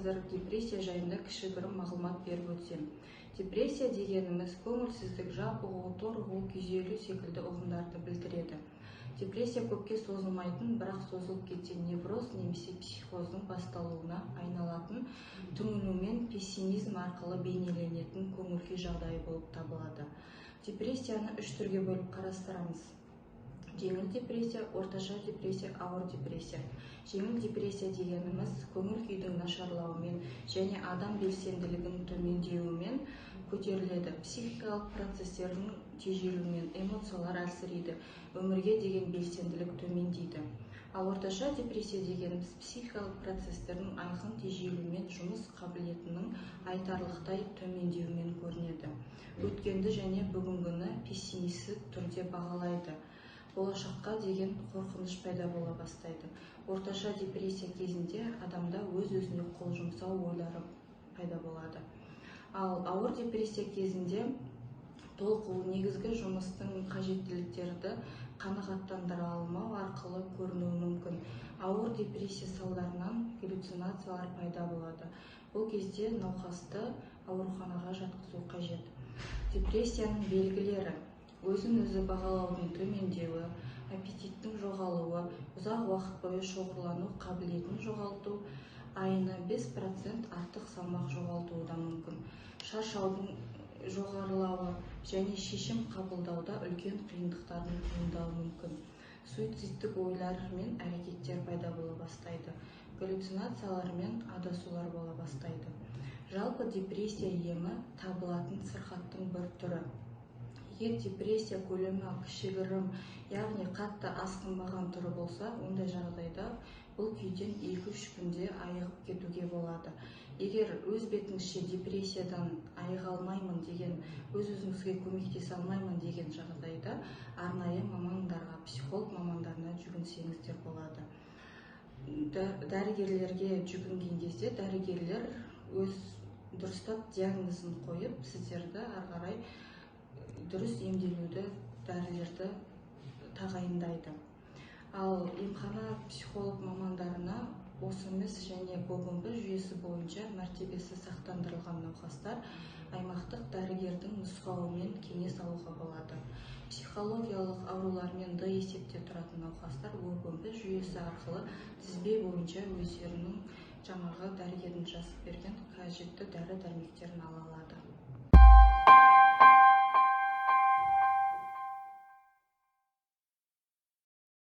қазір депрессия жайында кішігірім мағлұмат беріп өтсем. Депрессия дегеніміз көңілсіздік, жабығу, торығу, күйзелу секілді ұғымдарды білдіреді. Депрессия көпке созылмайтын, бірақ созылып кетсе невроз немесе психоздың басталуына айналатын, түңілу мен пессимизм арқылы бейнеленетін көңіл-күй жағдайы болып табылады. Депрессияны 3 түрге бөліп қарастырамыз. Жеңіл депрессия, орташа депрессия, ауыр депрессия. Жеңіл депрессия дегеніміз көңіл-күйдің нашарлауымен және адам белсенділігінің төмендеуімен көтеріледі. Психикалық процестердің тежелуімен эмоциялар әлсірейді, өмірге деген белсенділік төмендейді. Ал орташа депрессия дегеніміз психикалық процестердің айқын тежелуімен жұмыс қабілетінің айтарлықтай төмендеуімен көрінеді. Өткенді және бүгінгіні пессимистік түрде бағалайды. Болашаққа деген қорқыныш пайда бола бастайды. Орташа депрессия кезінде адамда өз-өзіне қол жұмсау ойлары пайда болады. Ал ауыр депрессия кезінде толқу, негізгі жұмыстың қажеттіліктерді қанағаттандыра алмау арқылы көрінуі мүмкін. Ауыр депрессия салдарынан галлюцинациялар пайда болады. Бұл кезде науқасты ауруханаға жатқызу қажет. Депрессияның белгілері: өзін-өзі бағалаудың төмендеуі, аппетиттің жоғалуы, ұзақ уақыт бойы шоғырлану қабілетін жоғалту, айына 5% артық салмақ жоғалтуы да мүмкін. Шаршаудың жоғарылауы және шешім қабылдауда үлкен қиындықтардың туындауы мүмкін. Суицидтік ойлар мен әрекеттер пайда бола бастайды. Галлюцинациялар мен адасулар бола бастайды. Жалпы депрессия емі табылатын сырқаттың бір түрі. Егер депрессия көлемі кішігірім, яғни қатты асқынбаған түрі болса, ондай жағдайда бұл күйден 2-3 күнде айығып кетуге болады. Егер өз бетіңізше депрессиядан айыға алмаймын деген, өз-өзіңізге көмектесе алмаймын деген жағдайда арнайы мамандарға, психолог мамандарына жүгінсеңіздер болады. Дәрігерлерге жүгінген кезде дәрігерлер өз дұрыстап диагнозын қойып, сіздерді ары қарай дұрыс емделуді, дәрілерді тағайындайды. Ал емхана психолог мамандарына ОСМС және ГОБМБ жүйесі бойынша мәртебесі сақтандырылған науқастар аймақтық дәрігердің нұсқауымен кеңес алуға болады. Психологиялық аурулармен Д есепте тұратын науқастар ГОБМБ жүйесі арқылы тізбе бойынша өздерінің жаңағы дәрігердің жазып берген қажетті дәрі-дәрмектерін ала алады.